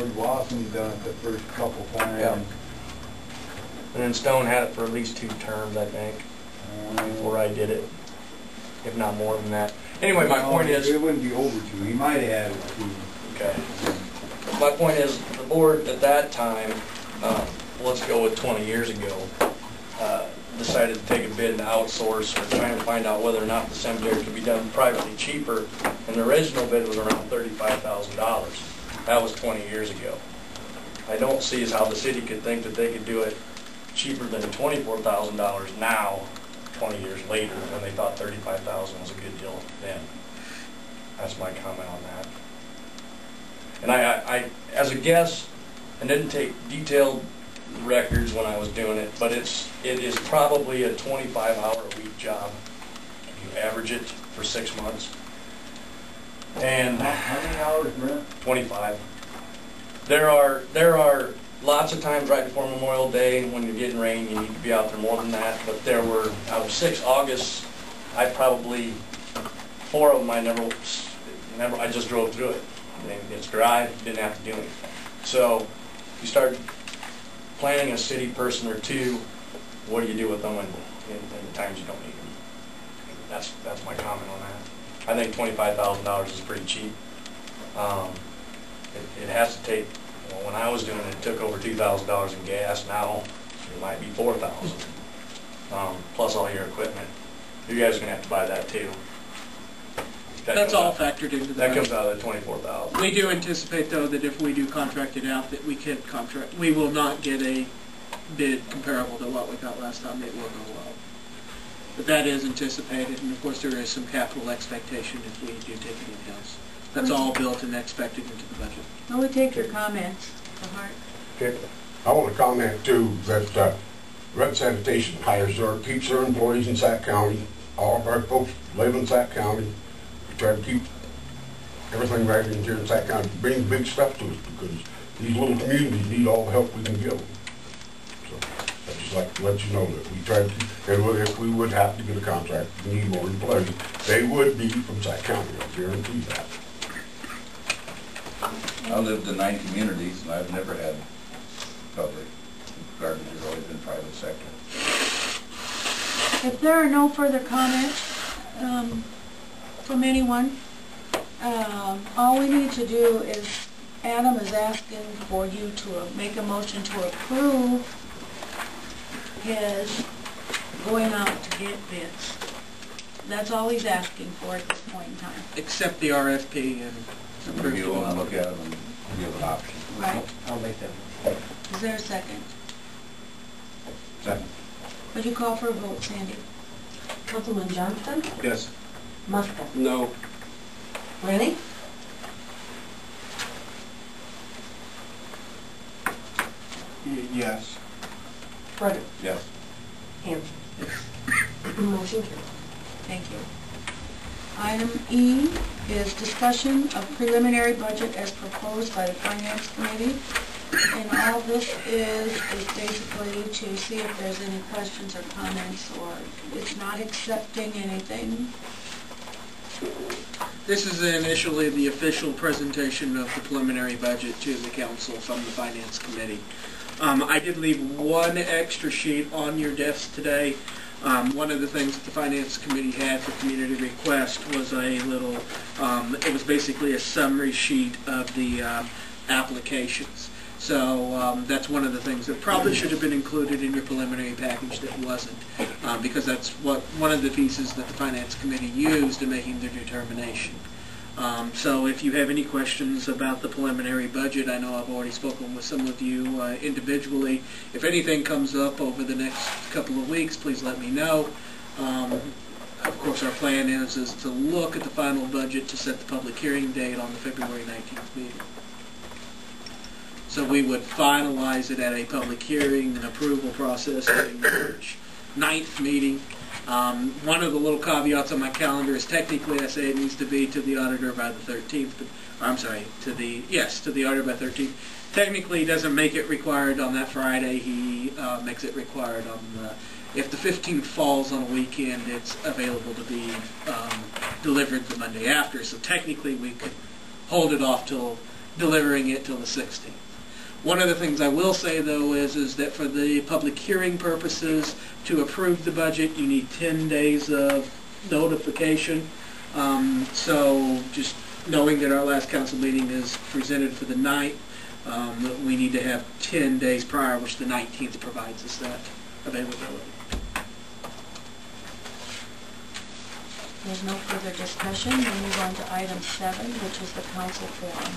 George Wasson done it the first couple times. Yeah. And then Stone had it for at least 2 terms, I think, before I did it, if not more than that. Anyway, my point is... It wouldn't be over 2. He might have had it 2. Okay. My point is, the board at that time, let's go with 20 years ago, decided to take a bid and outsource or trying to find out whether or not the cemetery could be done privately cheaper, and the original bid was around $35,000. That was 20 years ago. I don't see as how the city could think that they could do it cheaper than $24,000 now, 20 years later, when they thought $35,000 was a good deal then. That's my comment on that. And I as a guess, I didn't take detailed records when I was doing it, but it is probably a 25-hour-a-week job if you average it for 6 months. And how many hours, Brent? 25. There are lots of times right before Memorial Day when you're getting rain, you need to be out there more than that. But there were, out of 6 Augusts, I probably 4 of them I just drove through it. I mean, it's dry, didn't have to do anything. So you start planning a city person or 2. What do you do with them in the times you don't need them? That's my comment on that. I think $25,000 is pretty cheap. It has to take, well, when I was doing it, it took over $2,000 in gas. Now it might be $4,000, plus all your equipment. You guys are going to have to buy that too. That's all factored into that. That comes out of the $24,000. We do anticipate, though, that if we do contract it out, that we will not get a bid comparable to what we got last time. It will go low. But that is anticipated, and of course there is some capital expectation if we do take it in-house. That's all built and expected into the budget. I would take your comments to heart. Okay. I want to comment too that Red Sanitation keeps their employees in Sac County. All of our folks live in Sac County. We try to keep everything right in here in Sac County. Bring big stuff to us because these little communities need all the help we can give them. So I'd just like to let you know that we try to keep, and if we would have to get a contract, we need more employees. They would be from Sac County. I guarantee that. I lived in 9 communities and I've never had public gardens. Have always been private sector. If there are no further comments from anyone, all we need to do is, Adam is asking for you to make a motion to approve his going out to get bids. That's all he's asking for at this point in time. Except the RFP and Review and look at them and give an option. Right. I'll make that. Is there a second? Second. Would you call for a vote, Sandy? Councilman Johnston? Yes. Muscat? No. Rennie? Yes. Frederick? Yes. Hanson? Motion carried. Thank you. Item E is discussion of preliminary budget as proposed by the Finance Committee. And all this is basically to see if there's any questions or comments, or it's not accepting anything. this is initially the official presentation of the preliminary budget to the council from the Finance Committee. I did leave one extra sheet on your desk today. One of the things that the Finance Committee had for community request was a little, it was basically a summary sheet of the applications. So that's one of the things that probably should have been included in your preliminary package that wasn't, because that's one of the pieces that the Finance Committee used in making their determination. So if you have any questions about the preliminary budget, I know I've already spoken with some of you individually. If anything comes up over the next couple of weeks, please let me know. Of course, our plan is to look at the final budget to set the public hearing date on the February 19th meeting. So we would finalize it at a public hearing and approval process during the March 9th meeting. One of the little caveats on my calendar is technically I say it needs to be to the auditor by the 13th, but I'm sorry, to the auditor by 13th. Technically, he doesn't make it required on that Friday. He makes it required on the, if the 15th falls on a weekend, it's available to be delivered the Monday after. So technically, we could hold it off till delivering it till the 16th. One of the things I will say, though, is that for the public hearing purposes, to approve the budget, you need 10 days of notification. So just knowing that our last council meeting is presented for the 9th, we need to have 10 days prior, which the 19th provides us that availability. There's no further discussion. We'll move on to item 7, which is the council forum.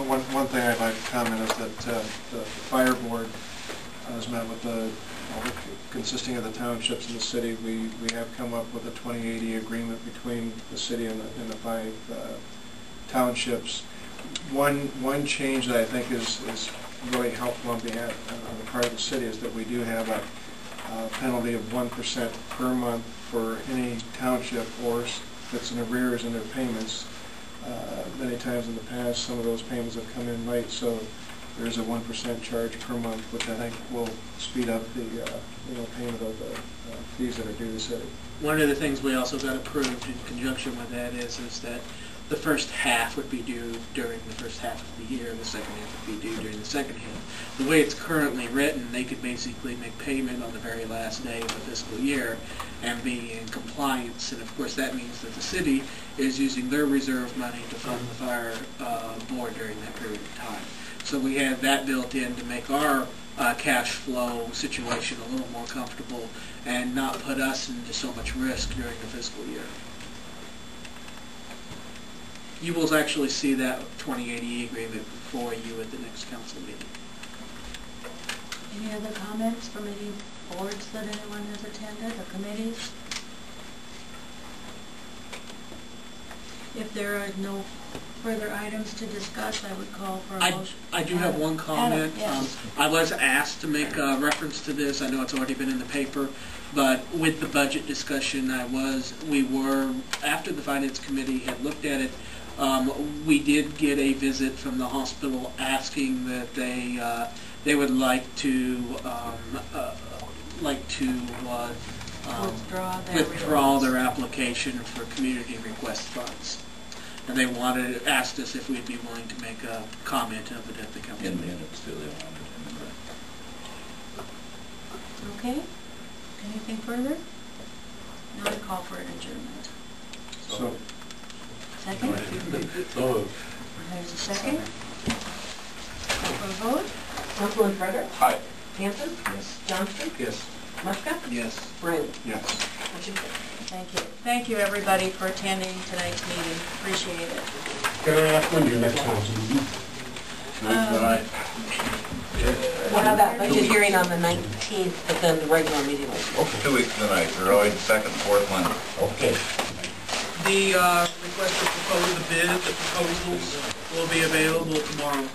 One thing I'd like to comment is that the fire board has met with consisting of the townships in the city. We have come up with a 2080 agreement between the city and the 5 townships. One change that I think is really helpful on the part of the city is that we do have a penalty of 1% per month for any township or that's in arrears in their payments. Many times in the past, some of those payments have come in late, so there's a 1% charge per month, which I think will speed up the payment of the fees that are due to the city. One of the things we also got approved in conjunction with that is that the first half would be due during the first half of the year, and the second half would be due during the second half. The way it's currently written, they could basically make payment on the very last day of the fiscal year and be in compliance, and of course that means that the city is using their reserve money to fund the fire board during that period of time. So we have that built in to make our cash flow situation a little more comfortable and not put us into so much risk during the fiscal year. You will actually see that 2080 agreement before you at the next council meeting. Any other comments from any boards that anyone has attended, or committees? If there are no further items to discuss, I would call for a motion. I do have one comment. Adam, yes. I was asked to make a reference to this. I know it's already been in the paper, but with the budget discussion, we were, after the Finance Committee had looked at it, we did get a visit from the hospital asking that they would like to withdraw their application for community request funds. And they asked us if we'd be willing to make a comment of it at the council meeting. minutes till they wanted it. Okay. Anything further? Now I call for an adjournment. So, Second? There's a second. Call for a vote. Councilman Frederick? Aye. Hanson? Yes. Johnston? yes. Muska? Yes. Brandon? Yes. Motion carried. Thank you. Thank you, everybody, for attending tonight's meeting. Appreciate it. Can I ask when your next council meeting? We'll have that budget hearing on the 19th, but then the regular meeting will be. Okay. 2 weeks tonight. They're always second, fourth Monday. Okay. The request to propose the bid, the proposals will be available tomorrow.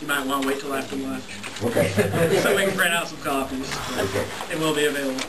You might want to wait till after lunch. Okay. So we can print out some copies. Okay. It will be available.